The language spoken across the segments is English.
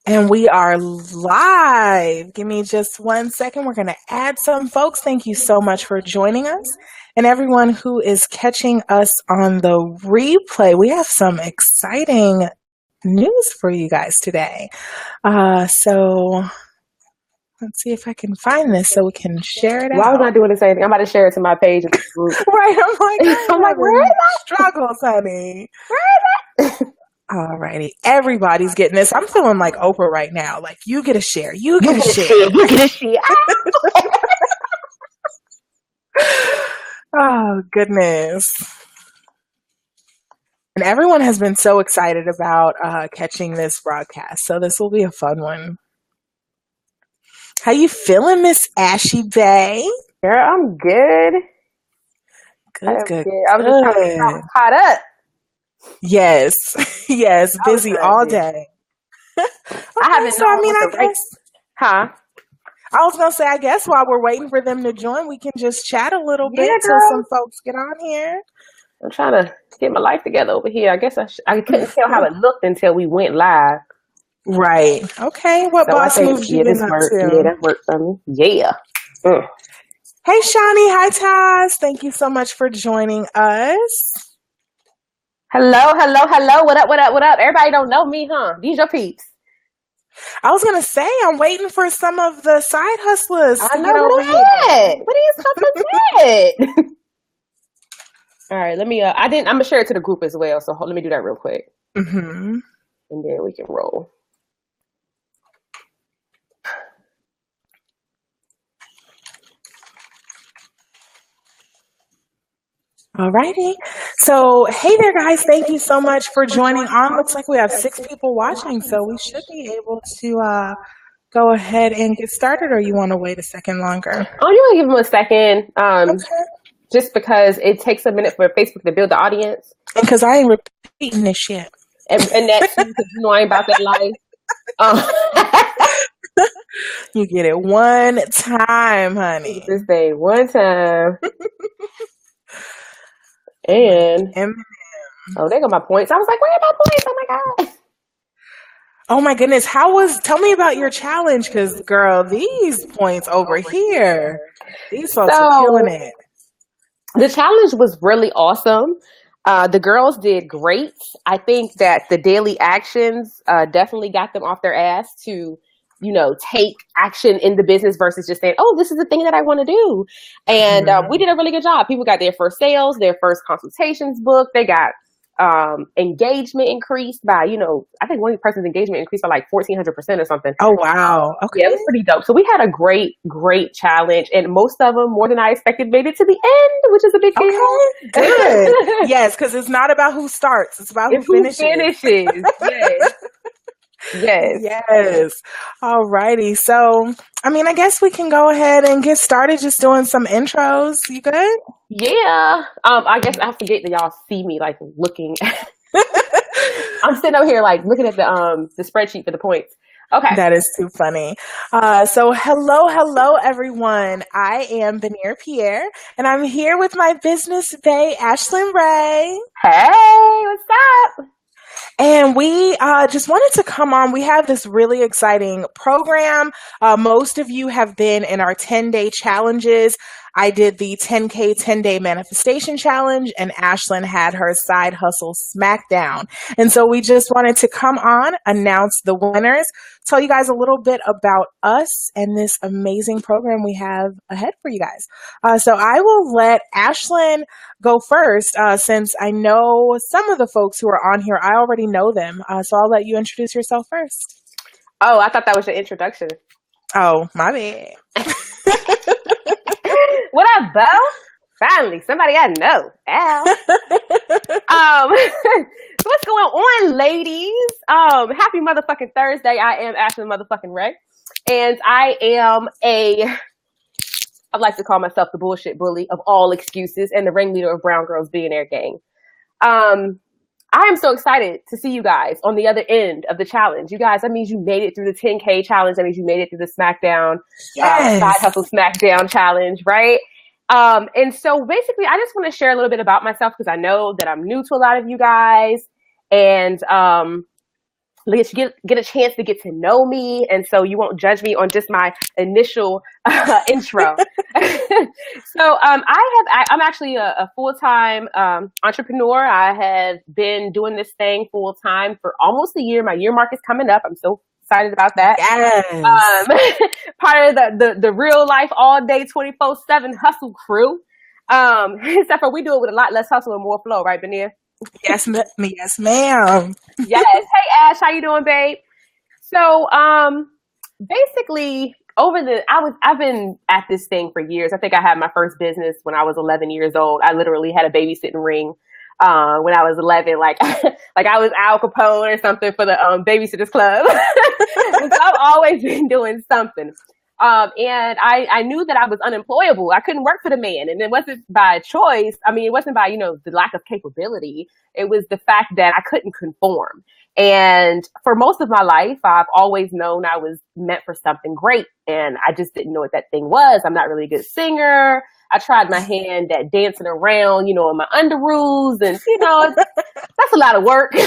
And we are live. Give me just 1 second. We're going to add some folks. Thank you so much for joining us. And everyone who is catching us on the replay, we have some exciting news for you guys today. So let's see if I can find this so we can share it out. Why was I doing the same thing? I'm about to share it to my page. Right. I'm like, where is that? Struggles, honey. Where is that? Alrighty, everybody's getting this. I'm feeling like Oprah right now. Like, you get a share. You get a share. You get a share. Oh, goodness. And everyone has been so excited about catching this broadcast. So this will be a fun one. How you feeling, Miss Ashy Bay? Girl, I'm good. Good. I'm just trying to get caught up. Yes. Busy all day. I haven't known. I guess. Huh? I was going to say, I guess while we're waiting for them to join, we can just chat a little bit till some folks get on here. I'm trying to get my life together over here. I guess I couldn't tell how it looked until we went live. Right. Okay. What boss moves you been up to? Yeah, that worked for me. Yeah. Hey, Shawnee. Hi, Taz. Thank you so much for joining us. Hello. What up? Everybody don't know me, huh? These your peeps. I was going to say, I'm waiting for some of the side hustlers to get over here. What are you hustlers at? All right, let me, I'm going to share it to the group as well, so let me do that real quick. Mm-hmm. And then we can roll. Alrighty. So, hey there, guys. Thank you so much for joining on. Looks like we have 6 people watching, so we should be able to go ahead and get started, or you want to wait a second longer? Oh, you want to give them a second, okay. Just because it takes a minute for Facebook to build the audience. And because I ain't repeating this shit. And that's because you know I ain't about that life. You get it one time, honey. This day, one time. And oh, there go my points. I was like, where are my points? Oh my God. Oh my goodness. Tell me about your challenge, because girl, these points over here, these folks are killing it. The challenge was really awesome. The girls did great. I think that the daily actions definitely got them off their ass to, take action in the business versus just saying, oh, this is the thing that I want to do. And we did a really good job. People got their first sales, their first consultations booked. They got engagement increased by, I think one person's engagement increased by like 1,400% or something. Oh, wow. Okay. Yeah, it was pretty dope. So we had a great challenge, and most of them, more than I expected, made it to the end, which is a big deal. Good. Yes, because it's not about who starts. It's about who finishes. Yes. All righty. So, I guess we can go ahead and get started just doing some intros. You good? Yeah. I guess I forget that y'all see me like looking. I'm sitting over here like looking at the spreadsheet for the points. Okay. That is too funny. So hello, everyone. I am Beneer Pierre, and I'm here with my business bae, Ashlan Rae. Hey, what's up? And we just wanted to come on. We have this really exciting program. Most of you have been in our 10-day challenges. I did the 10K 10-day manifestation challenge, and Ashlan had her side hustle smackdown. And so we just wanted to come on, announce the winners, tell you guys a little bit about us and this amazing program we have ahead for you guys. So I will let Ashlan go first, since I know some of the folks who are on here. I already know them. So I'll let you introduce yourself first. Oh, I thought that was your introduction. Oh, my bad. What up, Bo? Finally, somebody I know. Al. So what's going on, ladies? Happy motherfucking Thursday. I am Ashlan motherfucking Rae. And I like to call myself the bullshit bully of all excuses and the ringleader of Brown Girls Billionaire Gang. I am so excited to see you guys on the other end of the challenge. You guys, that means you made it through the 10K challenge. That means you made it through the SmackDown, Side Hustle SmackDown challenge, right? And so basically, I just want to share a little bit about myself because I know that I'm new to a lot of you guys. And get a chance to get to know me, and so you won't judge me on just my initial intro. So I'm actually a full-time entrepreneur. I have been doing this thing full-time for almost a year. My year mark is coming up. I'm so excited about that. Yes. Part of the real life all day 24/7 hustle crew. Except for we do it with a lot less hustle and more flow, right, Benir? Yes, yes, ma'am. Yes. Hey Ash, how you doing, babe? So basically I've been at this thing for years. I think I had my first business when I was 11 years old. I literally had a babysitting ring when I was 11, like like I was Al Capone or something for the babysitters club. So I've always been doing something. And I knew that I was unemployable. I couldn't work for the man. And it wasn't by choice. I mean, it wasn't by, the lack of capability. It was the fact that I couldn't conform. And for most of my life, I've always known I was meant for something great. And I just didn't know what that thing was. I'm not really a good singer. I tried my hand at dancing around, in my underoos, and, that's a lot of work. But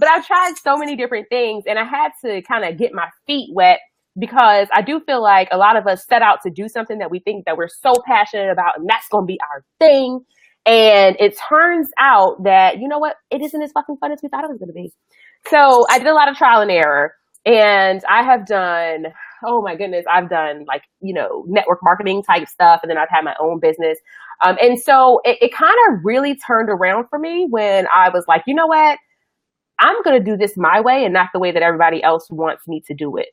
I've tried so many different things, and I had to kind of get my feet wet, because I do feel like a lot of us set out to do something that we think that we're so passionate about, and that's going to be our thing. And it turns out that, you know what? It isn't as fucking fun as we thought it was going to be. So I did a lot of trial and error, and I have done, oh my goodness, I've done network marketing type stuff. And then I've had my own business. And so it kind of really turned around for me when I was like, you know what? I'm going to do this my way and not the way that everybody else wants me to do it.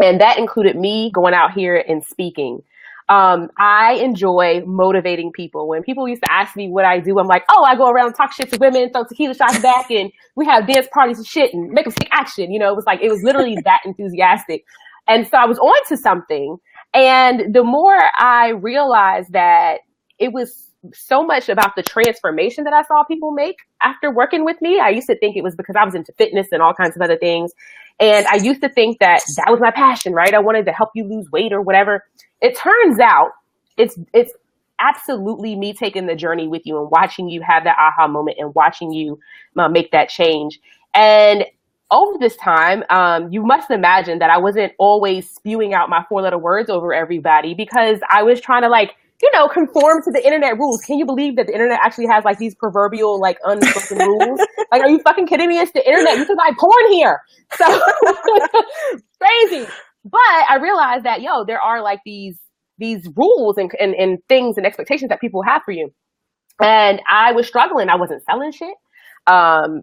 And that included me going out here and speaking. I enjoy motivating people. When people used to ask me what I do, I'm like, oh, I go around and talk shit to women, throw tequila shots back, and we have dance parties and shit and make them take action. It was literally that enthusiastic. And so I was on to something. And the more I realized that it was so much about the transformation that I saw people make after working with me. I used to think it was because I was into fitness and all kinds of other things. And I used to think that was my passion, right? I wanted to help you lose weight or whatever. It turns out it's absolutely me taking the journey with you and watching you have that aha moment and watching you make that change. And over this time, you must imagine that I wasn't always spewing out my 4-letter words over everybody, because I was trying to conform to the internet rules. Can you believe that the internet actually has these proverbial unspoken rules? Are you fucking kidding me? It's the internet. You can buy porn here. So crazy. But I realized that, there are these rules and things and expectations that people have for you. And I was struggling. I wasn't selling shit.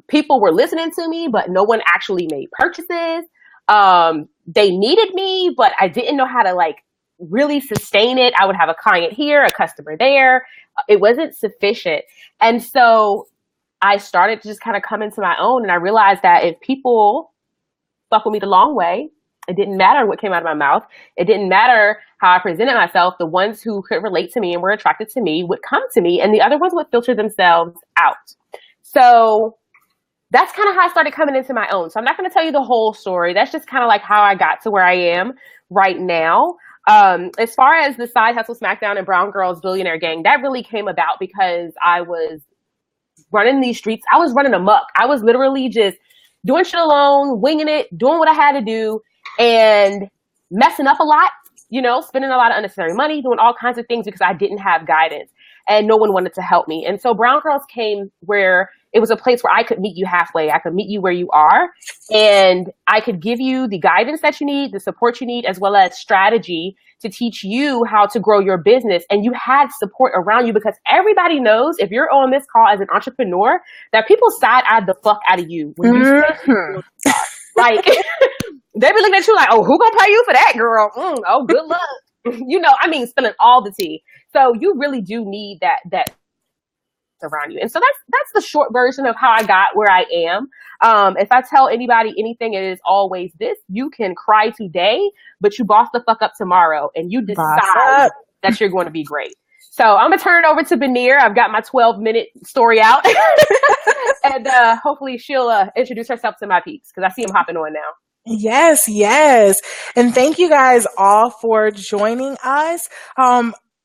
People were listening to me, but no one actually made purchases. They needed me, but I didn't know how to really sustain it. I would have a client here, a customer there. It wasn't sufficient. And so I started to just kind of come into my own, and I realized that if people fuck with me the long way, it didn't matter what came out of my mouth. It didn't matter how I presented myself. The ones who could relate to me and were attracted to me would come to me, and the other ones would filter themselves out. So that's kind of how I started coming into my own. So I'm not going to tell you the whole story. That's just kind of how I got to where I am right now. As far as the Side Hustle Smackdown and Brown Girls Billionaire Gang, that really came about because I was running these streets. I was running amok. I was literally just doing shit alone, winging it, doing what I had to do, and messing up a lot, spending a lot of unnecessary money, doing all kinds of things because I didn't have guidance and no one wanted to help me. And so Brown Girls came where it was a place where I could meet you halfway. I could meet you where you are, and I could give you the guidance that you need, the support you need, as well as strategy to teach you how to grow your business. And you had support around you, because everybody knows if you're on this call as an entrepreneur that people side-eye the fuck out of you when you say they be looking at you like, oh, who gonna pay you for that, girl? Oh, good luck. Spilling all the tea. So you really do need that around you. And so that's the short version of how I got where I am. If I tell anybody anything, it is always this: you can cry today, but you boss the fuck up tomorrow, and you decide that you're going to be great. So I'm gonna turn it over to Benir. I've got my 12-minute story out, and hopefully she'll introduce herself to my peeps, because I see him hopping on now. Yes. And thank you guys all for joining us.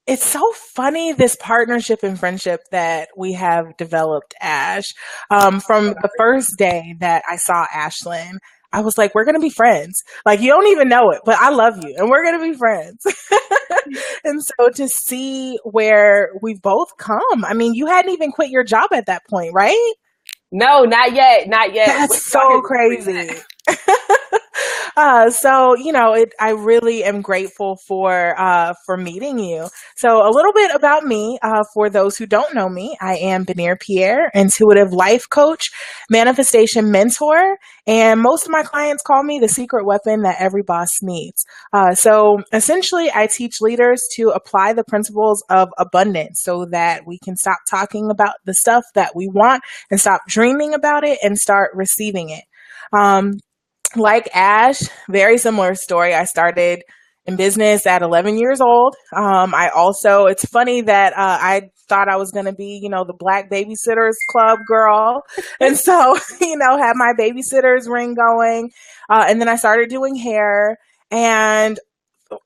It's so funny, this partnership and friendship that we have developed, Ash. From the first day that I saw Ashlan, I was like, we're going to be friends. Like, you don't even know it, but I love you and we're going to be friends. And so to see where we've both come, I mean, you hadn't even quit your job at that point, right? No, not yet. Not yet. That's so crazy. So I really am grateful for meeting you. So a little bit about me, for those who don't know me, I am Benir Pierre, intuitive life coach, manifestation mentor, and most of my clients call me the secret weapon that every boss needs. So essentially, I teach leaders to apply the principles of abundance so that we can stop talking about the stuff that we want and stop dreaming about it and start receiving it. Um, like Ash, very similar story. I started in business at 11 years old. It's funny that I thought I was going to be, the Black Babysitters Club girl. And so, had my babysitter's ring going. And then I started doing hair and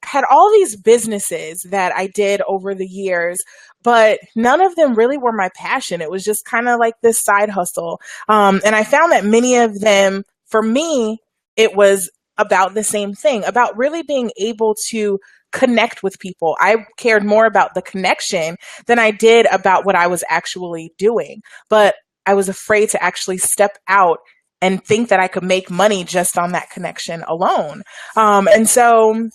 had all these businesses that I did over the years, but none of them really were my passion. It was just kind of like this side hustle. And I found that many of them, for me, it was about the same thing, about really being able to connect with people. I cared more about the connection than I did about what I was actually doing. But I was afraid to actually step out and think that I could make money just on that connection alone. And so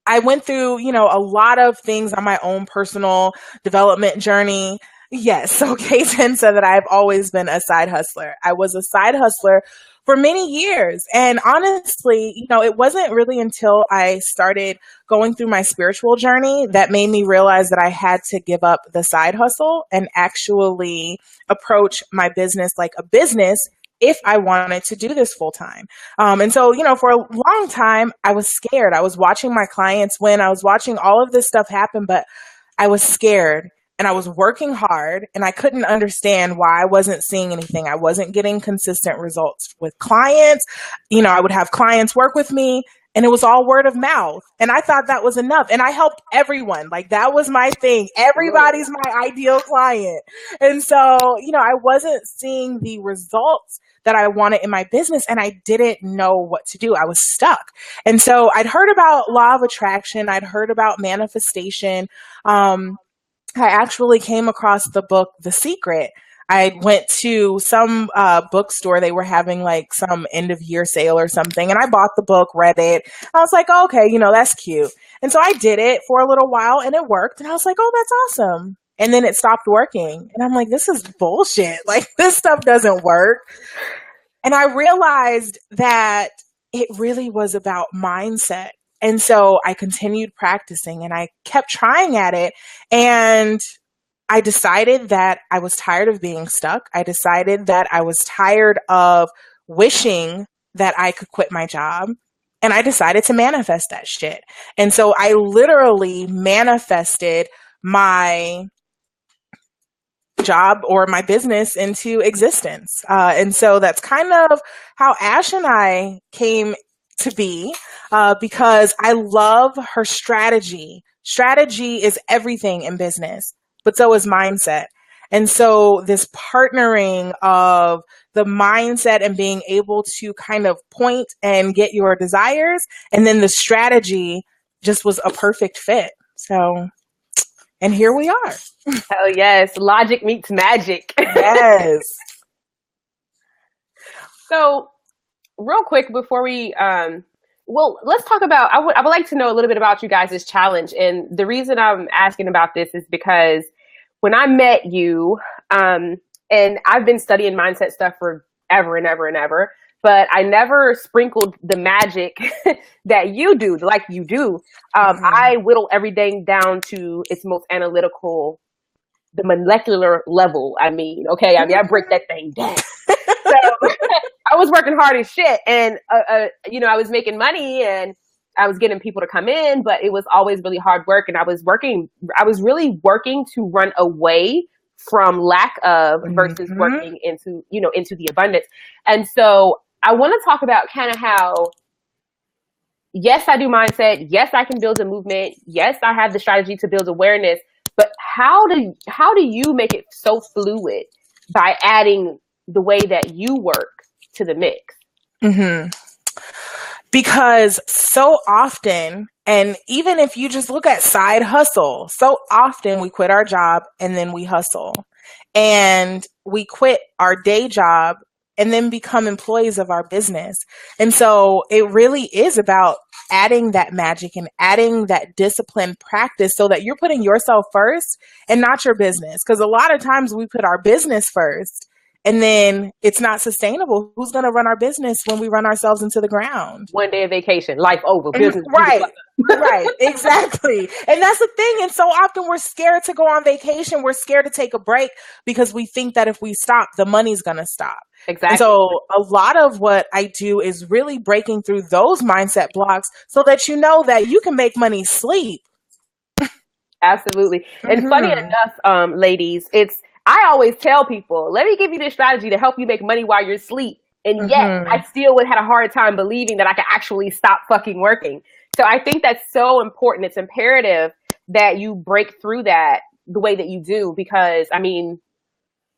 I went through, a lot of things on my own personal development journey. Yes. So K10 said that I've always been a side hustler. I was a side hustler for many years. And honestly, it wasn't really until I started going through my spiritual journey that made me realize that I had to give up the side hustle and actually approach my business like a business if I wanted to do this full time. And so, for a long time, I was scared. I was watching my clients win. I was watching all of this stuff happen, but I was scared and I was working hard and I couldn't understand why I wasn't seeing anything. I wasn't getting consistent results with clients. I would have clients work with me and it was all word of mouth. And I thought that was enough. And I helped everyone. Like, that was my thing. Everybody's my ideal client. And so, I wasn't seeing the results that I wanted in my business and I didn't know what to do. I was stuck. And so I'd heard about law of attraction. I'd heard about manifestation. I actually came across the book, The Secret. I went to some bookstore. They were having like some end of year sale or something. And I bought the book, read it. I was like, oh, okay, that's cute. And so I did it for a little while and it worked. And I was like, oh, that's awesome. And then it stopped working. And I'm like, this is bullshit. Like, this stuff doesn't work. And I realized that it really was about mindset. And so I continued practicing and I kept trying at it. And I decided that I was tired of being stuck. I decided that I was tired of wishing that I could quit my job. And I decided to manifest that shit. And so I literally manifested my job or my business into existence. And so that's kind of how Ash and I came to be, because I love her strategy. Strategy is everything in business, but so is mindset. And so this partnering of the mindset and being able to kind of point and get your desires, and then the strategy just was a perfect fit. So, and here we are. Oh yes, logic meets magic. Yes. So, real quick before we, let's talk about. I would like to know a little bit about you guys' challenge, and the reason I'm asking about this is because when I met you, and I've been studying mindset stuff for ever and ever and ever, but I never sprinkled the magic that you do, like you do. I whittle everything down to its most analytical, the molecular level. I break that thing down. So I was working hard as shit, and I was making money and I was getting people to come in, but it was always really hard work, and I was really working to run away from lack of versus working into the abundance. And so I want to talk about kind of how yes, I do mindset. Yes, I can build a movement. Yes, I have the strategy to build awareness. But how do you make it so fluid by adding the way that you work to the mix? Mm-hmm. Because so often, and even if you just look at side hustle, so often we quit our job and then we hustle. And we quit our day job and then become employees of our business. And so it really is about adding that magic and adding that disciplined practice so that you're putting yourself first and not your business. Because a lot of times we put our business first and then it's not sustainable. Who's going to run our business when we run ourselves into the ground? One day of vacation, life over, business. Right. Right, exactly. And that's the thing. And so often we're scared to go on vacation. We're scared to take a break because we think that if we stop, the money's going to stop. Exactly. And so a lot of what I do is really breaking through those mindset blocks so that you know that you can make money sleep. Absolutely. And funny enough, ladies, I always tell people, let me give you this strategy to help you make money while you're asleep. And yet I still would have had a hard time believing that I could actually stop fucking working. So I think that's so important. It's imperative that you break through that the way that you do, because I mean,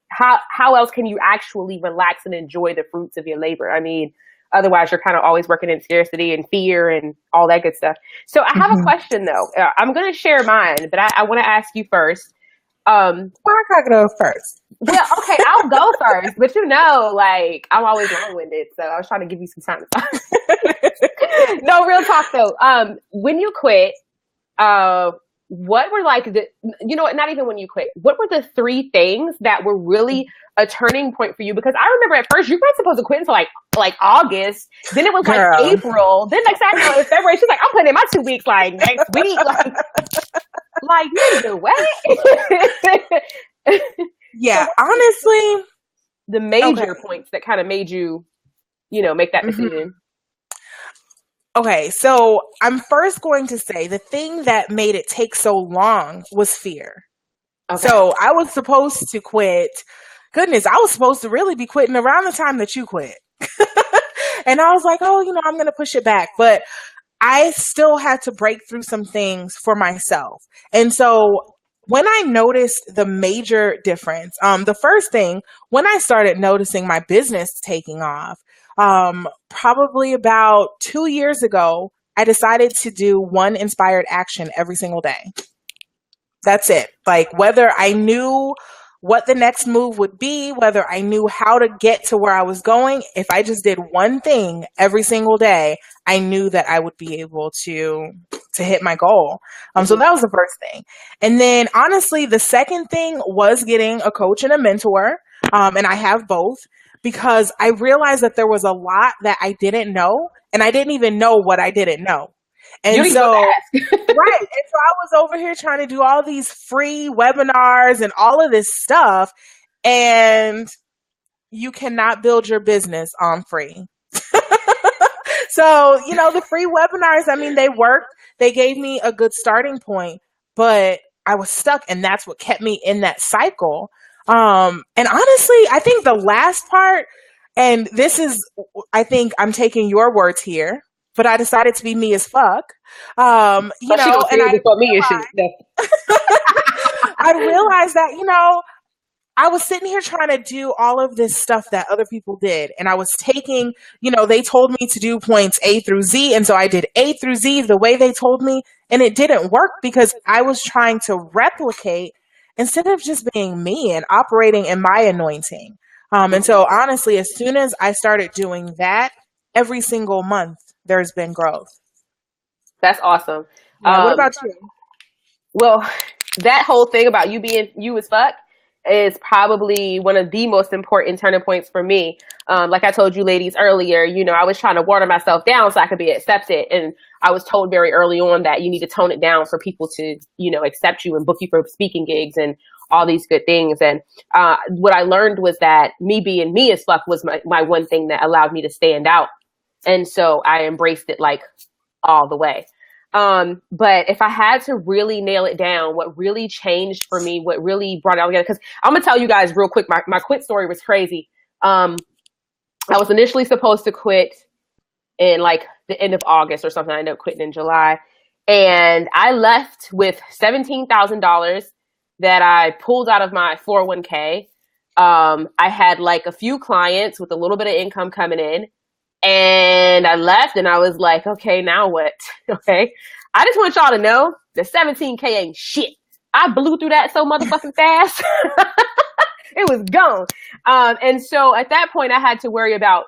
how else can you actually relax and enjoy the fruits of your labor? I mean, otherwise you're kind of always working in scarcity and fear and all that good stuff. So I have a question though. I'm going to share mine, but I want to ask you first. Why can't I go first? Well, okay, I'll go first, but you know, like, I'm always long-winded, so I was trying to give you some time to talk. No, real talk though. When you quit, what were like you know what, not even when you quit, what were the 3 things that were really a turning point for you? Because I remember at first you weren't supposed to quit until like August, then it was like April, then next time in February, she's like, I'm putting in my 2 weeks like next week, like nigga, what? Yeah, so honestly, the major points that kind of made you, make that decision. Okay, so I'm first going to say the thing that made it take so long was fear. Okay. So I was supposed to quit. Goodness, I was supposed to really be quitting around the time that you quit. And I was like, I'm going to push it back. But I still had to break through some things for myself. And so when I noticed the major difference, the first thing, when I started noticing my business taking off, probably about 2 years ago, I decided to do one inspired action every single day. That's it. Like whether I knew what the next move would be, whether I knew how to get to where I was going, if I just did one thing every single day, I knew that I would be able to hit my goal. So that was the first thing. And then honestly, the second thing was getting a coach and a mentor. And I have both, because I realized that there was a lot that I didn't know, and I didn't even know what I didn't know. And so, right. And so I was over here trying to do all these free webinars and all of this stuff, and you cannot build your business on free. So, the free webinars, I mean, they worked. They gave me a good starting point, but I was stuck, and that's what kept me in that cycle. And honestly, I think the last part, and this is, I think I'm taking your words here, but I decided to be me as fuck. And I realized that, I was sitting here trying to do all of this stuff that other people did. And I was taking, they told me to do points A through Z. And so I did A through Z the way they told me. And it didn't work because I was trying to replicate instead of just being me and operating in my anointing. And so honestly, as soon as I started doing that, every single month, there's been growth. That's awesome. Yeah, what about you? Well, that whole thing about you being you as fuck is probably one of the most important turning points for me. Like I told you ladies earlier, I was trying to water myself down so I could be accepted. And I was told very early on that you need to tone it down for people to, accept you and book you for speaking gigs and all these good things. And what I learned was that me being me as fuck was my one thing that allowed me to stand out. And so I embraced it like all the way. But if I had to really nail it down, what really changed for me, what really brought it all together, because I'm gonna tell you guys real quick, my quit story was crazy. I was initially supposed to quit in like the end of August or something. I ended up quitting in July. And I left with $17,000 that I pulled out of my 401k. I had like a few clients with a little bit of income coming in, and I left and I was like, okay, now what? Okay. I just want y'all to know the 17K ain't shit. I blew through that so motherfucking fast. It was gone. And so at that point I had to worry about,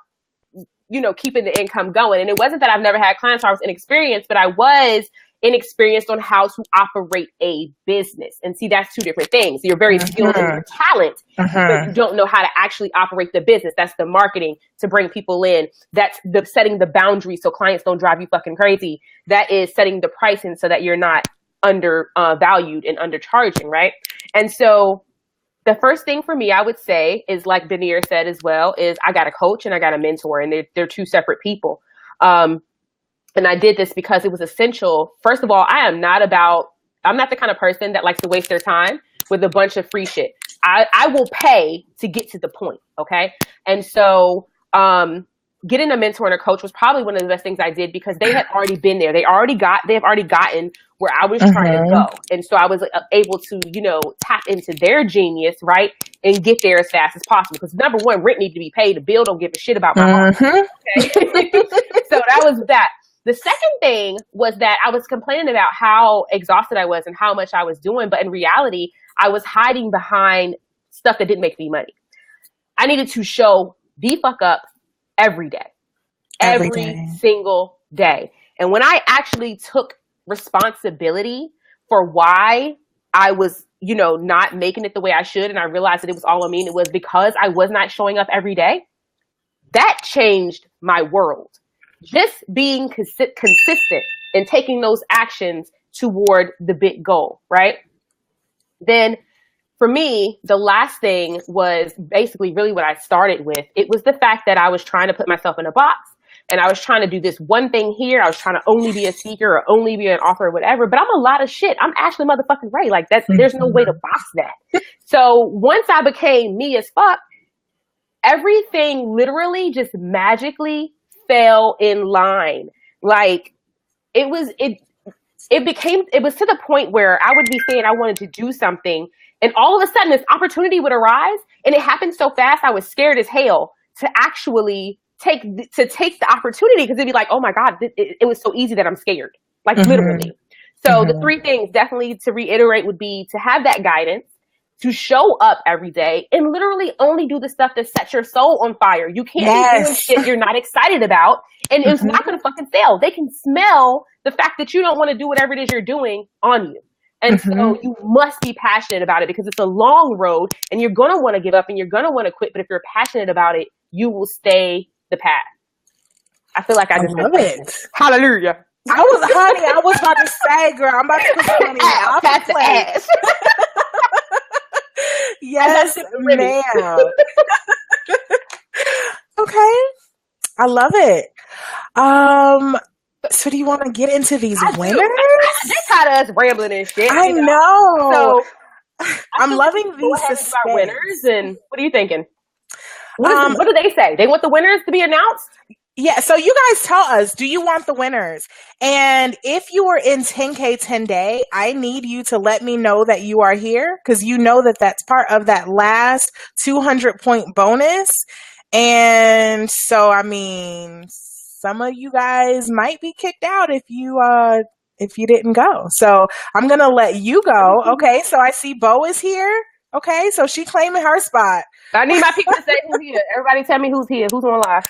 keeping the income going. And it wasn't that I've never had clients or I was inexperienced, but I was inexperienced on how to operate a business. And see, that's two different things. You're very skilled in your talent, but you don't know how to actually operate the business. That's the marketing to bring people in. That's the setting the boundaries so clients don't drive you fucking crazy. That is setting the pricing so that you're not valued and undercharging, right? And so the first thing for me, I would say, is like Benir said as well, is I got a coach and I got a mentor, and they're two separate people. And I did this because it was essential. First of all, I'm not the kind of person that likes to waste their time with a bunch of free shit. I will pay to get to the point. Okay. And so, getting a mentor and a coach was probably one of the best things I did because they had already been there. They have already gotten where I was trying to go. And so I was able to, tap into their genius, right? And get there as fast as possible. Because number one, rent needs to be paid. The bill don't give a shit about my home. Okay? So that was that. The second thing was that I was complaining about how exhausted I was and how much I was doing. But in reality, I was hiding behind stuff that didn't make me money. I needed to show the fuck up every day. Every single day. And when I actually took responsibility for why I was, not making it the way I should, and I realized that it was all on me, and it was because I was not showing up every day, that changed my world. Just being consistent and taking those actions toward the big goal, right? Then for me, the last thing was basically really what I started with. It was the fact that I was trying to put myself in a box, and I was trying to do this one thing here. I was trying to only be a speaker or only be an author or whatever, but I'm a lot of shit. I'm Ashlan motherfucking Rae. Like there's no way to box that. So once I became me as fuck, everything literally just magically fell in line. Like it was to the point where I would be saying I wanted to do something, and all of a sudden this opportunity would arise, and it happened so fast I was scared as hell to actually take the opportunity, because it'd be like, oh my God, it was so easy that I'm scared. Like literally. So the three things definitely to reiterate would be to have that guidance, to show up every day, and literally only do the stuff that sets your soul on fire. You can't be doing shit you're not excited about, and it's not going to fucking fail. They can smell the fact that you don't want to do whatever it is you're doing on you. And so you must be passionate about it, because it's a long road and you're going to want to give up and you're going to want to quit. But if you're passionate about it, you will stay the path. I feel like I just love it. Hallelujah. I was about to say, girl, I'm about to put money off the place. Yes, ma'am. Okay. I love it. So do you want to get into these winners? They tired of us rambling and shit. I know. So I'm loving these suspense. Winners, and what are you thinking? What do they say? They want the winners to be announced? Yeah, so you guys tell us, do you want the winners? And if you are in 10K 10 day, I need you to let me know that you are here, because you know that that's part of that last 200 point bonus. And so, I mean, some of you guys might be kicked out if you didn't go. So I'm going to let you go. Okay, so I see Bo is here. Okay, so she claiming her spot. I need my people to say who's here. Everybody tell me who's here. Who's on live?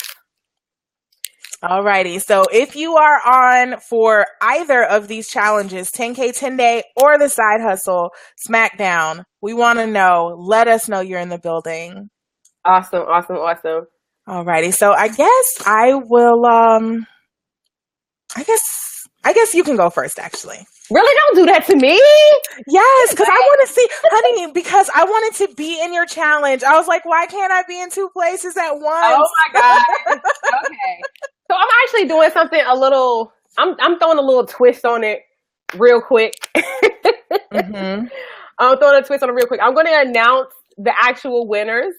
Alrighty, so if you are on for either of these challenges, 10K 10 day or the side hustle SmackDown, we want to know. Let us know you're in the building. Awesome. Alrighty, so I guess I will. I guess you can go first, actually. Really? Don't do that to me. Yes, because I want to see, honey, because I wanted to be in your challenge. I was like, why can't I be in two places at once? Oh my God. Okay. So I'm actually doing something I'm throwing a little twist on it real quick. I'm throwing a twist on it real quick. I'm going to announce the actual winners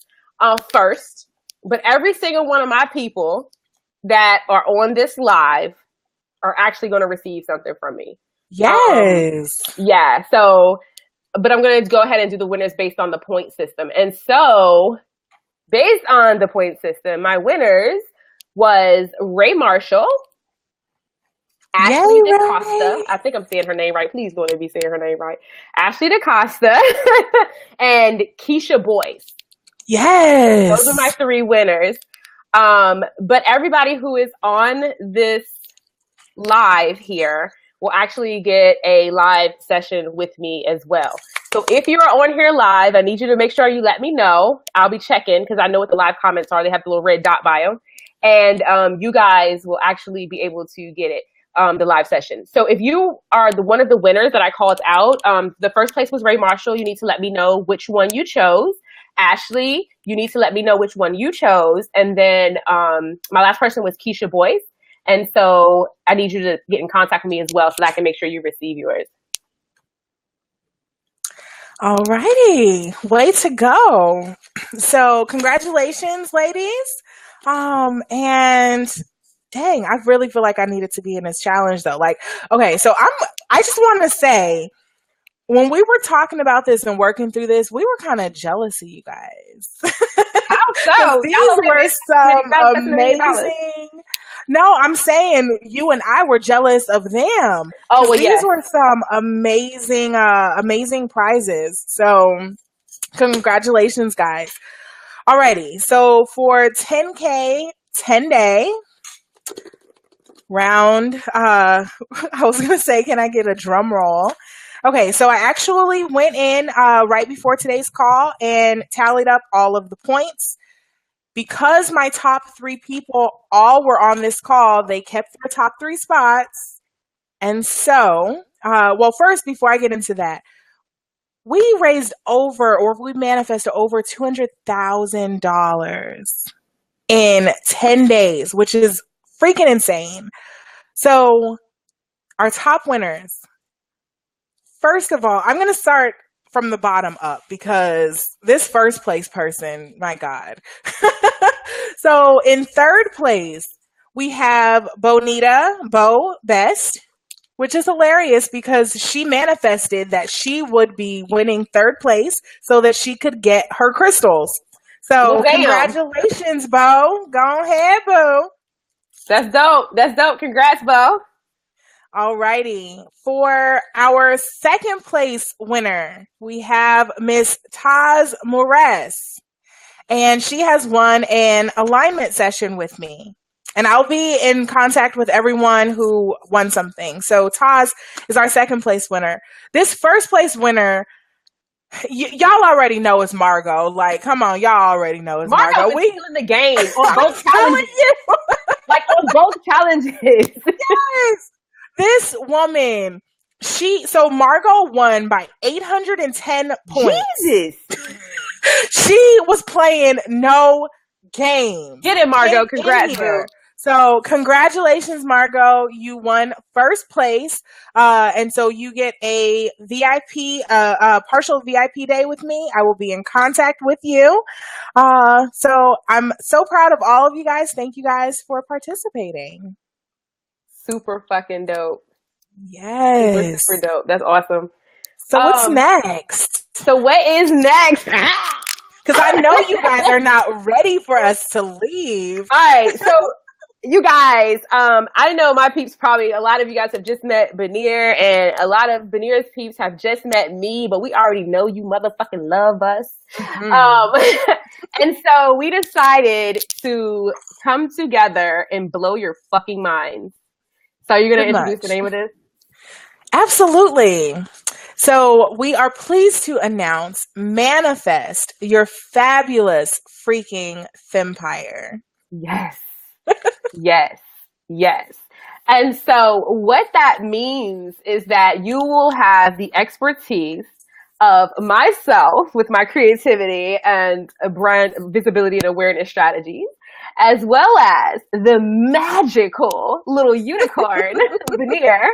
first, but every single one of my people that are on this live, are actually going to receive something from me. Yes. Yeah. So, but I'm going to go ahead and do the winners based on the point system. And so, based on the point system, my winners was Ray Marshall, Ashley DaCosta. I think I'm saying her name right. Please don't be saying her name right. Ashley DaCosta and Keisha Boyce. Yes. Those are my 3 winners. But everybody who is on this live here will actually get a live session with me as well. So if you're on here live, I need you to make sure you let me know. I'll be checking because I know what the live comments are. They have the little red dot by them. And you guys will actually be able to get it, the live session. So if you are one of the winners that I called out, the first place was Ray Marshall. You need to let me know which one you chose. Ashley, you need to let me know which one you chose. And then my last person was Keisha Boyce. And so I need you to get in contact with me as well so that I can make sure you receive yours. All righty. Way to go. So congratulations, ladies. And dang, I really feel like I needed to be in this challenge though. Like, okay, so I just want to say, when we were talking about this and working through this, we were kind of jealous of you guys. How so? These were some amazing. No, I'm saying you and I were jealous of them. Oh, well, these were some amazing prizes. So, congratulations, guys. Alrighty, so for 10K, 10-day round, I was gonna say, can I get a drum roll? Okay, so I actually went in right before today's call and tallied up all of the points. Because my top 3 people all were on this call, they kept their top 3 spots. And so, well, first, before I get into that, we manifested over $200,000 in 10 days, which is freaking insane. So, our top winners. First of all, I'm going to start from the bottom up because this first place person, my God. So in third place, we have Bo Best, which is hilarious because she manifested that she would be winning third place so that she could get her crystals. So congratulations, Bo. Go ahead, Bo. That's dope. That's dope. Congrats, Bo. Alrighty. For our second place winner, we have Miss Taz Morez. And she has won an alignment session with me. And I'll be in contact with everyone who won something. So Taz is our second place winner. This first place winner, y'all already know it's Margot. Like, come on, y'all already know it's Margot. We in the game on both challenges. Like on both challenges. Yes. This woman, so Margot won by 810 points. Jesus. She was playing no game. Get it, Margot. Congrats, bro. So congratulations, Margot. You won first place. And so you get a VIP, partial VIP day with me. I will be in contact with you. So I'm so proud of all of you guys. Thank you guys for participating. Super fucking dope. Yes. Super dope. That's awesome. So what's next? So what is next? Because I know you guys are not ready for us to leave. All right. So you guys, I know my peeps probably, a lot of you guys have just met Benir and a lot of Benir's peeps have just met me, but we already know you motherfucking love us. Mm-hmm. And so we decided to come together and blow your fucking minds. So you're going to introduce the name of this? Absolutely. So we are pleased to announce Manifest Your Fabulous Freaking Fempire. Yes. Yes. Yes. And so what that means is that you will have the expertise of myself with my creativity and brand visibility and awareness strategies, as well as the magical little unicorn, Veneer,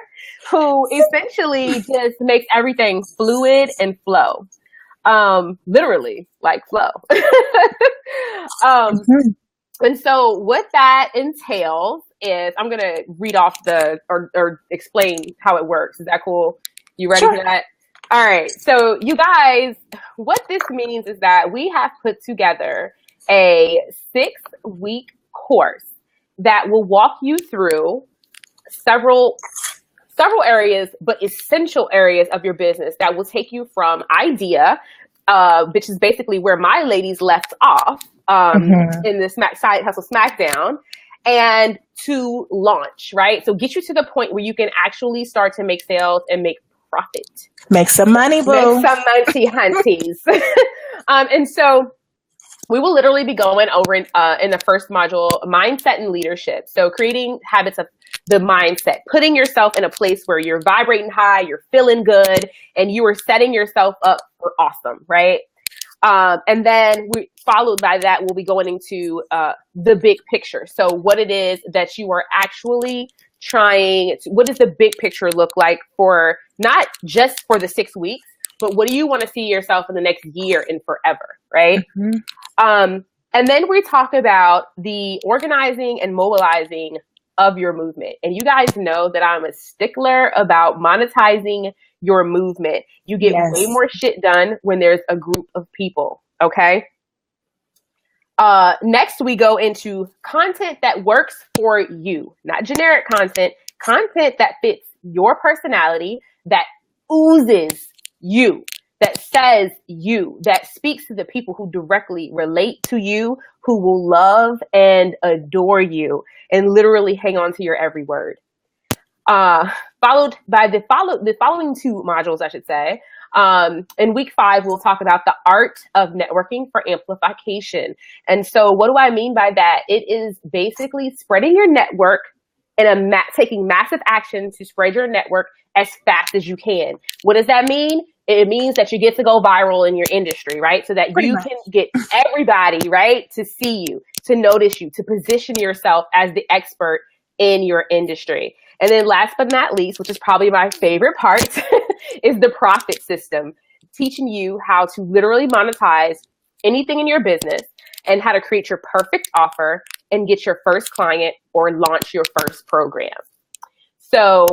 who essentially just makes everything fluid and flow. Literally, like flow. And so what that entails is, I'm going to read off or explain how it works. Is that cool? You ready Sure. for that? All right. So you guys, what this means is that we have put together a 6-week course that will walk you through several areas, but essential areas of your business that will take you from idea, which is basically where my ladies left off in this Side Hustle Smackdown, and to launch, right? So get you to the point where you can actually start to make sales and make profit. Make some money, boo. Make some money, hunties. And so we will literally be going over in the first module, mindset and leadership. So creating habits of the mindset, putting yourself in a place where you're vibrating high, you're feeling good, and you are setting yourself up for awesome, right? And then followed by that, we'll be going into the big picture. So what it is that you are actually what does the big picture look like for not just for the 6 weeks, but what do you want to see yourself in the next year and forever, right? And then we talk about the organizing and mobilizing of your movement. And you guys know that I'm a stickler about monetizing your movement. You get way more shit done when there's a group of people, okay? Next, we go into content that works for you, not generic content that fits your personality, that oozes you, that says you, that speaks to the people who directly relate to you, who will love and adore you and literally hang on to your every word. Followed by the following 2 modules, I should say. In week 5, we'll talk about the art of networking for amplification. And so what do I mean by that? It is basically spreading your network and taking massive action to spread your network as fast as you can. What does that mean? It means that you get to go viral in your industry, right? So that you can get everybody, right, to see you, to notice you, to position yourself as the expert in your industry. And then last but not least, which is probably my favorite part, is the profit system, teaching you how to literally monetize anything in your business and how to create your perfect offer and get your first client or launch your first program. So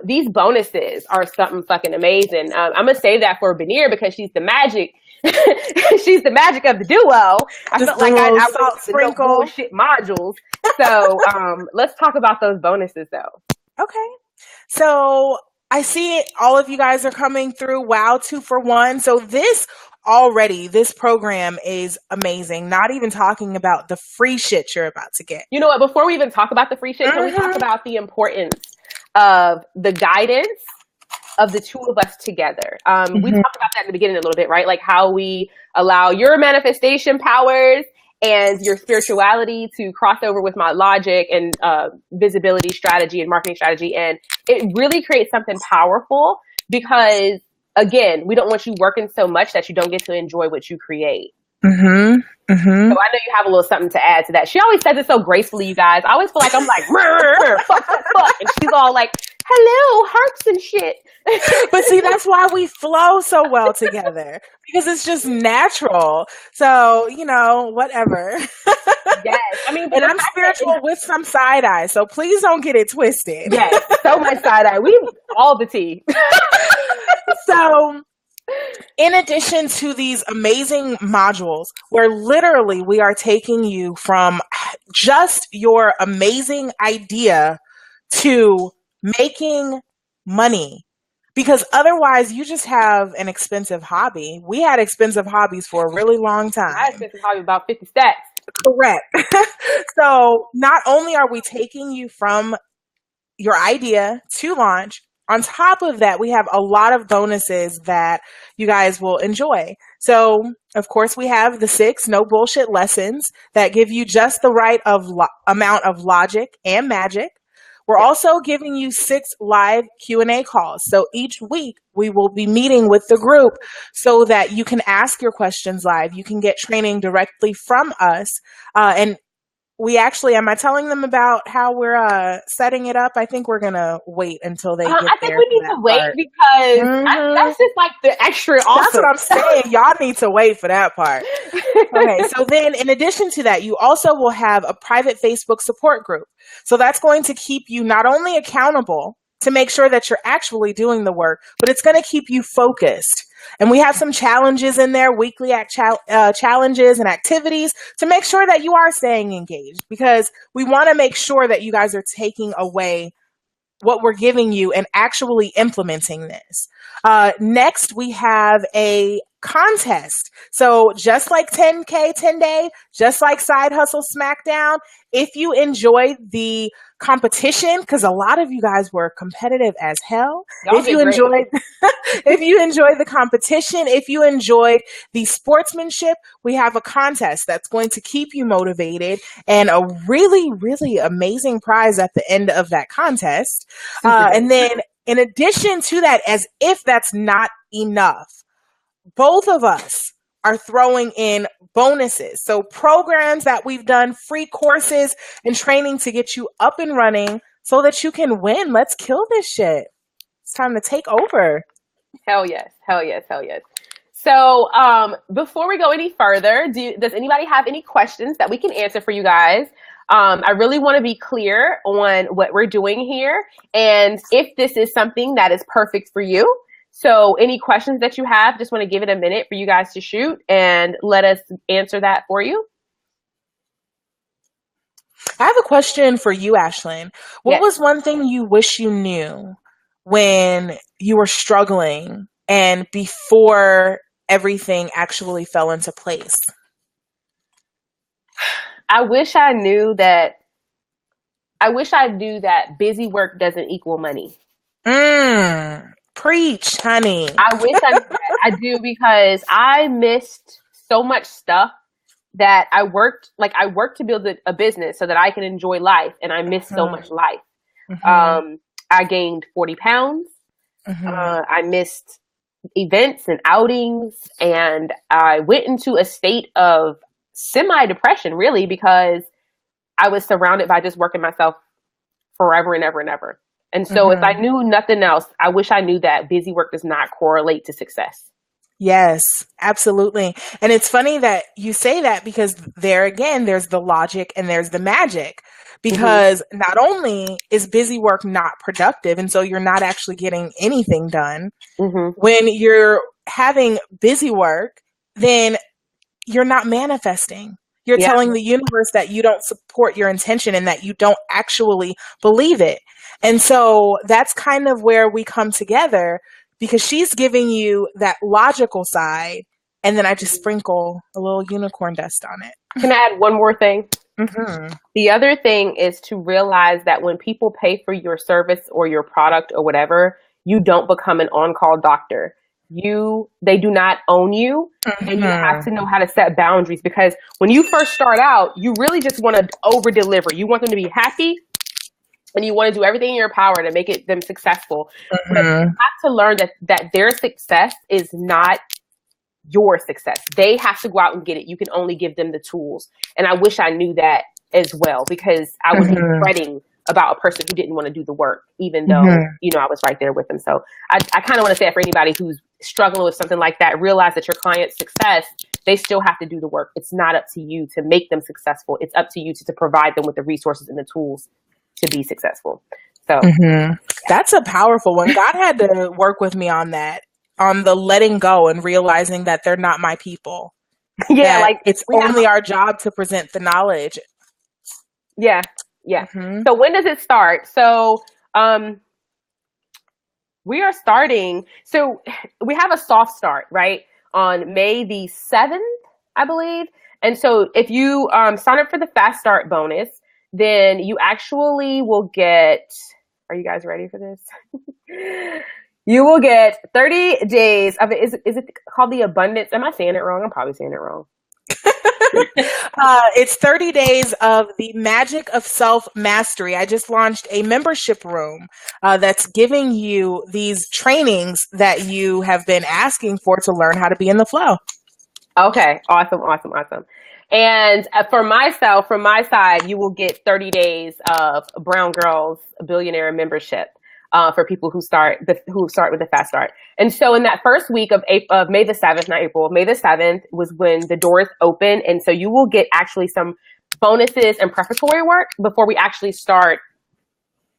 these bonuses are something fucking amazing. I'm going to save that for Benir because she's the magic. She's the magic of the duo. I felt like I went to no bullshit modules. So let's talk about those bonuses though. Okay. So I see it. All of you guys are coming through. Wow, 2 for 1. So this program is amazing. Not even talking about the free shit you're about to get. You know what? Before we even talk about the free shit, can we talk about the importance of the guidance of the 2 of us together? We talked about that in the beginning a little bit, right? Like how we allow your manifestation powers and your spirituality to cross over with my logic and visibility strategy and marketing strategy. And it really creates something powerful because, again, we don't want you working so much that you don't get to enjoy what you create. So I know you have a little something to add to that. She always says it so gracefully, you guys. I always feel like I'm like, fuck. And she's all like, hello, hearts and shit. But see, that's why we flow so well together, because it's just natural. So, whatever. Yes. I mean, and I'm spiritual with some side eye, so please don't get it twisted. Yes, so much side eye. We all the tea. So, in addition to these amazing modules, where literally we are taking you from just your amazing idea to making money, because otherwise you just have an expensive hobby. We had expensive hobbies for a really long time. I had expensive hobby about 50 stacks. Correct. So not only are we taking you from your idea to launch, on top of that, we have a lot of bonuses that you guys will enjoy. So, of course, we have the 6 no bullshit lessons that give you just the right amount of logic and magic. We're also giving you 6 live Q&A calls. So each week we will be meeting with the group so that you can ask your questions live. You can get training directly from us. And am I telling them about how we're setting it up? I think we're gonna wait until they get I think there we for need that to wait part. because Hmm. that's just like the extra That's awesome. what I'm saying. Y'all need to wait for that part. Okay, so then in addition to that, you also will have a private Facebook support group. So that's going to keep you not only accountable to make sure that you're actually doing the work, but it's going to keep you focused. And we have some challenges in there, weekly challenges and activities to make sure that you are staying engaged because we want to make sure that you guys are taking away what we're giving you and actually implementing this. Next, we have a contest. So just like 10K 10 day, just like Side Hustle Smackdown, if you enjoyed the competition, because a lot of you guys were competitive as hell. Y'all If did you great. enjoyed, if you enjoyed the competition, if you enjoyed the sportsmanship, we have a contest that's going to keep you motivated and a really, really amazing prize at the end of that contest. Super And dope. then in addition to that, as if that's not enough, both of us are throwing in bonuses. So programs that we've done, free courses and training to get you up and running so that you can win. Let's kill this shit. It's time to take over. Hell yes. Hell yes. Hell yes. So, before we go any further, does anybody have any questions that we can answer for you guys? I really want to be clear on what we're doing here and if this is something that is perfect for you. So any questions that you have, just want to give it a minute for you guys to shoot and let us answer that for you. I have a question for you, Ashlyn. What Yes. was one thing you wish you knew when you were struggling and before everything actually fell into place? I wish I knew that busy work doesn't equal money. Preach, honey. I wish I knew that. I do because I missed so much stuff that I worked to build a business so that I can enjoy life, and I missed so much life. Mm-hmm. I gained 40 pounds. Mm-hmm. I missed events and outings, and I went into a state of semi-depression, really, because I was surrounded by just working myself forever and ever and ever. And so if I knew nothing else, I wish I knew that busy work does not correlate to success. Yes, absolutely. And it's funny that you say that because there again, there's the logic and there's the magic. Because not only is busy work not productive, and so you're not actually getting anything done, when you're having busy work, then you're not manifesting. You're telling the universe that you don't support your intention and that you don't actually believe it. And so that's kind of where we come together because she's giving you that logical side. And then I just sprinkle a little unicorn dust on it. Can I add one more thing? Mm-hmm. The other thing is to realize that when people pay for your service or your product or whatever, you don't become an on-call doctor. They do not own you, and you have to know how to set boundaries because when you first start out, you really just want to over deliver. You want them to be happy and you want to do everything in your power to make them successful. But you have to learn that their success is not your success. They have to go out and get it. You can only give them the tools. And I wish I knew that as well because I would be fretting about a person who didn't want to do the work, even though, I was right there with them. So I kind of want to say it for anybody who's struggling with something like that, realize that your client's success, they still have to do the work. It's not up to you to make them successful. It's up to you to provide them with the resources and the tools to be successful. So that's a powerful one. God had to work with me on that, on the letting go and realizing that they're not my people. Yeah, like it's only our job to present the knowledge. Yeah. Yeah. So when does it start? So we are starting. So we have a soft start, right? On May the 7th, I believe. And so if you sign up for the fast start bonus, then you actually will get, are you guys ready for this? You will get 30 days of it. Is it called the abundance? Am I saying it wrong? I'm probably saying it wrong. It's 30 days of the magic of self-mastery. I just launched a membership room that's giving you these trainings that you have been asking for to learn how to be in the flow. Okay. Awesome. And for myself, from my side, you will get 30 days of Brown Girls Billionaire membership for people who start with the Fast Start. And so in that first week of May the 7th, not April, May the 7th was when the doors open. And so you will get actually some bonuses and preparatory work before we actually start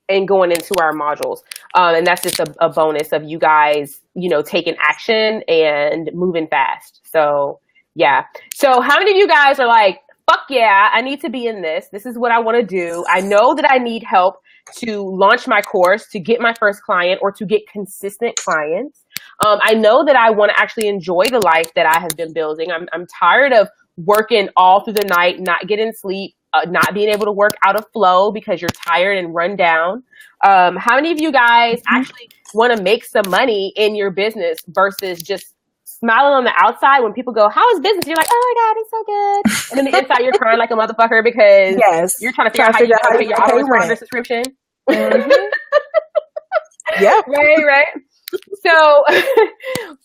and going into our modules. And that's just a bonus of you guys, taking action and moving fast. So yeah. So how many of you guys are like, fuck yeah, I need to be in this. This is what I want to do. I know that I need help to launch my course, to get my first client, or to get consistent clients. I know that I want to actually enjoy the life that I have been building. I'm tired of working all through the night, not getting sleep, not being able to work out of flow because you're tired and run down. How many of you guys actually want to make some money in your business versus just smiling on the outside when people go, how is business? You're like, oh my God, it's so good. And then the inside you're crying like a motherfucker because you're trying to figure out how you pay your auto subscription. Mm-hmm. Yeah. Right. So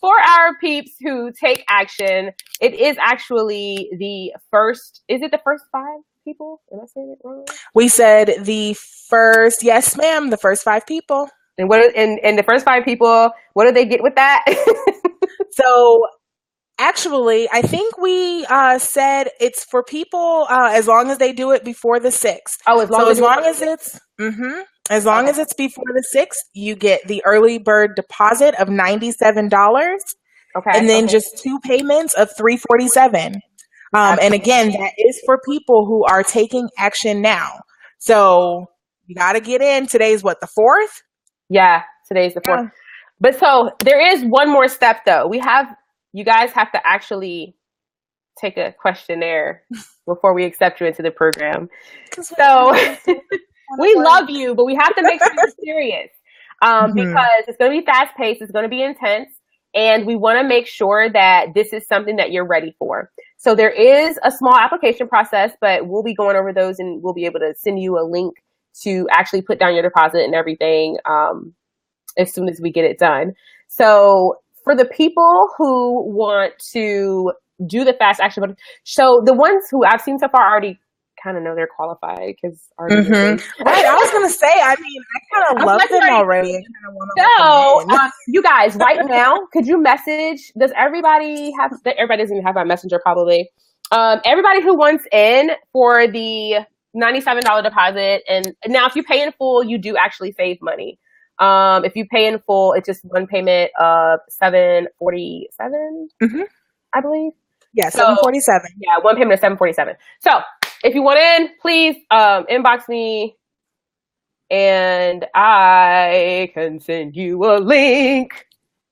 for our peeps who take action, it is actually the first, is it the first 5 people? Am I saying it wrong? We said the first, yes ma'am, the first 5 people. And the first 5 people, what do they get with that? So actually, I think we said it's for people as long as they do it before the 6th. Oh, as long as it's before the 6th, you get the early bird deposit of $97. Okay. And then just 2 payments of $347. And again, that is for people who are taking action now. So you got to get in. Today's what, the 4th? Yeah, today's the 4th. Yeah. But so there is one more step though. You guys have to actually take a questionnaire before we accept you into the program. So we love you, but we have to make sure you're serious because it's going to be fast paced. It's going to be intense. And we want to make sure that this is something that you're ready for. So there is a small application process, but we'll be going over those and we'll be able to send you a link to actually put down your deposit and everything as soon as we get it done. So for the people who want to do the fast action, so the ones who I've seen so far already kind of know they're qualified because right. I was gonna say, I mean, I kind of love them already. So you guys, right now, could you message? Does everybody have? Everybody doesn't even have my messenger, probably. Everybody who wants in for the $97 deposit, and now if you pay in full, you do actually save money. If you pay in full, it's just one payment of $747, I believe. Yeah, $747. Yeah, one payment of $747. So if you want in, please inbox me, and I can send you a link.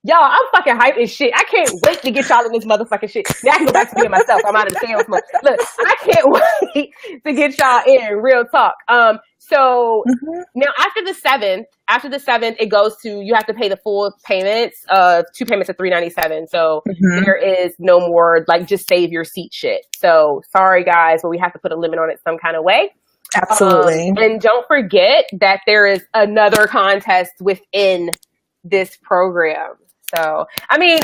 Y'all, I'm fucking hyped as shit. I can't wait to get y'all in this motherfucking shit. Now I can go back to being myself. I'm out of the sales mode. Look, I can't wait to get y'all in. Real talk. So now after the 7th, it goes to, you have to pay the full payments of 2 payments of $397. So there is no more like just save your seat shit. So sorry guys, but we have to put a limit on it some kind of way. Absolutely. And don't forget that there is another contest within this program. So, I mean,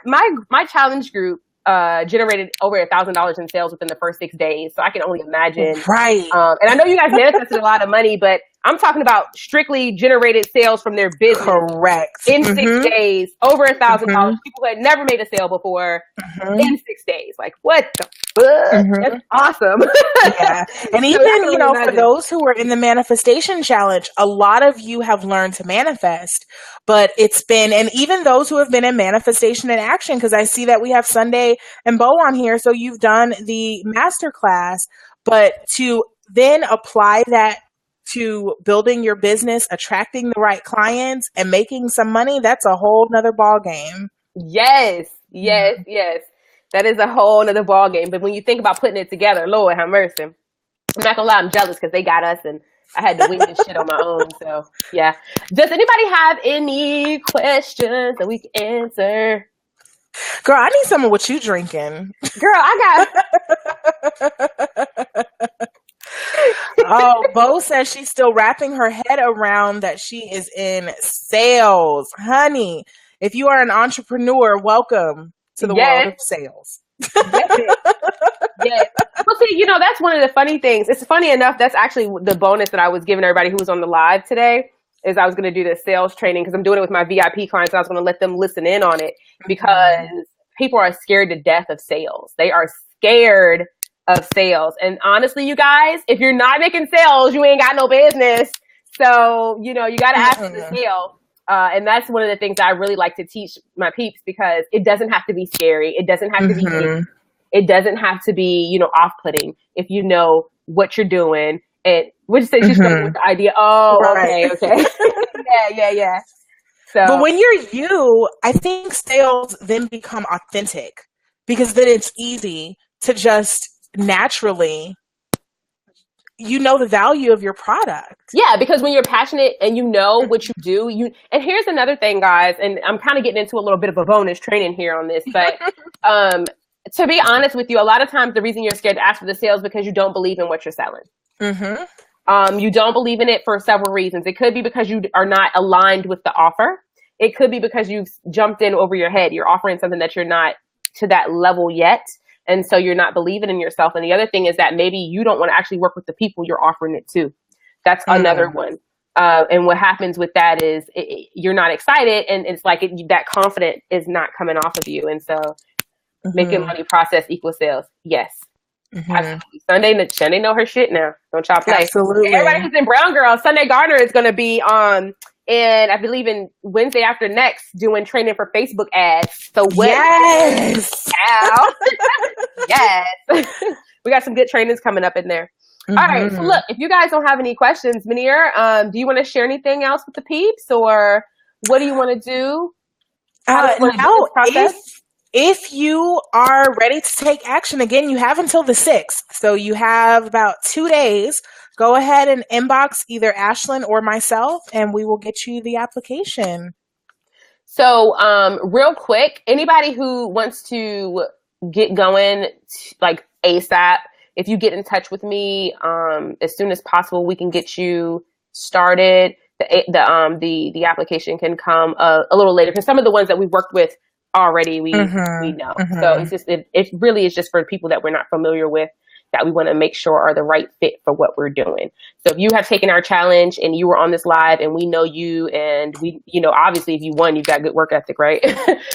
my challenge group generated over $1,000 in sales within the first 6 days. So I can only imagine. Right. And I know you guys manifested a lot of money, but I'm talking about strictly generated sales from their business. Correct. In 6 days, over $1,000. People who had never made a sale before in 6 days. Like, what the fuck? That's awesome. Yeah. And even, for those who are in the manifestation challenge, a lot of you have learned to manifest, but it's been, and even those who have been in manifestation and action, because I see that we have Sunday and Bo on here. So you've done the masterclass, but to then apply that to building your business, attracting the right clients, and making some money, that's a whole nother ball game. Yes. That is a whole nother ball game. But when you think about putting it together, Lord have mercy. I'm not gonna lie, I'm jealous because they got us and I had to wing this shit on my own. So yeah. Does anybody have any questions that we can answer? Girl, I need some of what you drinking. Girl, I got Oh, Bo says she's still wrapping her head around that she is in sales. Honey, if you are an entrepreneur, welcome to the world of sales. Yes. Yeah. Well, see, you know, that's one of the funny things. It's funny enough. That's actually the bonus that I was giving everybody who was on the live today is I was going to do the sales training because I'm doing it with my VIP clients. And I was going to let them listen in on it because people are scared to death of sales. They are scared of sales. And honestly, you guys, if you're not making sales, you ain't got no business. So, you know, you got to ask for the sale. And that's one of the things I really like to teach my peeps because it doesn't have to be scary. It doesn't have to be it doesn't have to be, you know, off-putting if you know what you're doing. And what you say, she's coming with the idea. Oh, right. Okay. Yeah. So, but when you're you, I think sales then become authentic because then it's easy to just naturally, you know, the value of your product. Yeah, because when you're passionate and you know what you do, and here's another thing, guys, and I'm kind of getting into a little bit of a bonus training here on this, but to be honest with you, a lot of times the reason you're scared to ask for the sales is because you don't believe in what you're selling. You don't believe in it for several reasons. It could be because you are not aligned with the offer. It could be because you've jumped in over your head. You're offering something that you're not to that level yet. And so you're not believing in yourself. And the other thing is that maybe you don't want to actually work with the people you're offering it to. That's another one. And what happens with that is you're not excited. And it's like that confidence is not coming off of you. And so making money process equals sales. Yes. Absolutely. Sunday know her shit now. Don't y'all play. Absolutely. Everybody who's in Brown Girl, Sunday Garner is going to be on, and I believe in Wednesday after next doing training for Facebook ads. So yes. Yes. We got some good trainings coming up in there. All right. So look, if you guys don't have any questions, Munir, do you want to share anything else with the peeps or what do you want to do? If you are ready to take action, again, you have until the 6th. So you have about 2 days. Go ahead and inbox either Ashlan or myself, and we will get you the application. So real quick, anybody who wants to get going like ASAP, if you get in touch with me as soon as possible, we can get you started. The application can come a little later because some of the ones that we've worked with already we know. So it's just it really is just for people that we're not familiar with that we want to make sure are the right fit for what we're doing. So if you have taken our challenge and you were on this live and we know you and we, you know, obviously if you won, you've got good work ethic, right?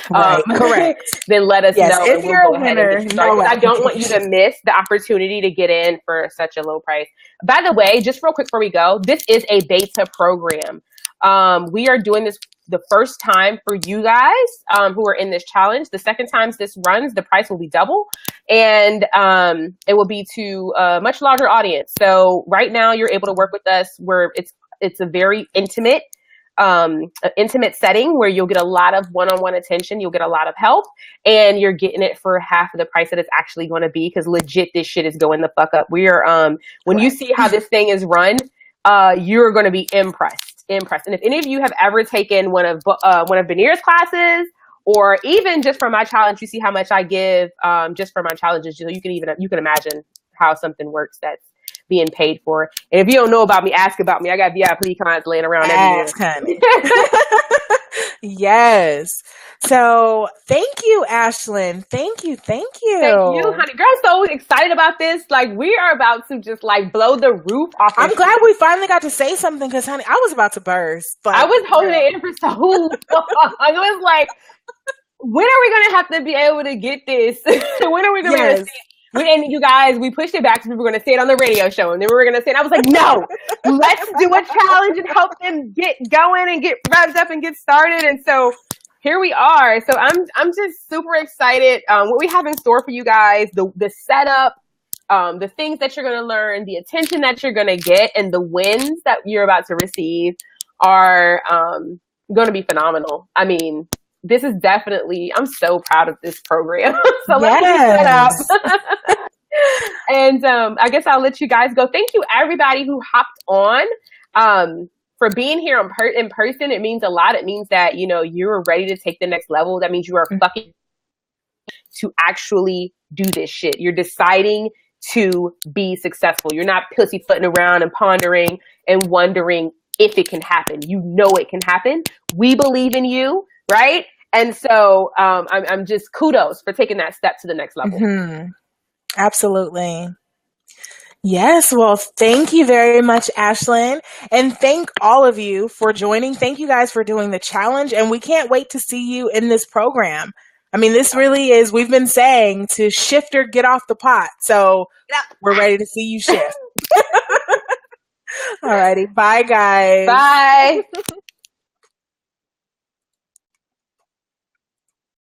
Right. Correct. Then let us know. If you're a winner, I don't want you to miss the opportunity to get in for such a low price. By the way, just real quick before we go, this is a beta program. We are doing this the first time for you guys who are in this challenge. The second time this runs, the price will be double, and it will be to a much larger audience. So right now, you're able to work with us where it's a very intimate setting where you'll get a lot of one-on-one attention. You'll get a lot of help, and you're getting it for half of the price that it's actually going to be. Because legit, this shit is going the fuck up. We are when you see how this thing is run, you're going to be impressed. And if any of you have ever taken one of Veneer's classes, or even just for my challenge, you see how much I give just for my challenges. You know, you can imagine how something works that's being paid for. And if you don't know about me, ask about me. I got VIP clients laying around everywhere. Yes. So thank you, Ashlan. Thank you. Thank you, honey. Girl, I'm so excited about this. Like, we are about to just like blow the roof off. I'm glad we finally got to say something because, honey, I was about to burst. But I was holding it in for so long. I was like, when are we going to have to be able to get this? When are we going to see it? And you guys, we pushed it back because we were going to say it on the radio show, and then we were going to say it. I was like, no, let's do a challenge and help them get going and get revved up and get started. And so here we are. So I'm just super excited. What we have in store for you guys, the setup, the things that you're going to learn, the attention that you're going to get, and the wins that you're about to receive are going to be phenomenal. I mean, this is definitely, I'm so proud of this program. So let's get set up. And I guess I'll let you guys go. Thank you, everybody who hopped on. For being here in person, it means a lot. It means that, you know, you're ready to take the next level. That means you are fucking to actually do this shit. You're deciding to be successful. You're not pussyfooting around and pondering and wondering if it can happen. You know it can happen. We believe in you, right? And so I'm just kudos for taking that step to the next level. Mm-hmm. Absolutely. Yes, well, thank you very much, Ashlan. And thank all of you for joining. Thank you guys for doing the challenge. And we can't wait to see you in this program. I mean, this really is, we've been saying to shift or get off the pot. So we're ready to see you shift. Alrighty. Bye, guys. Bye.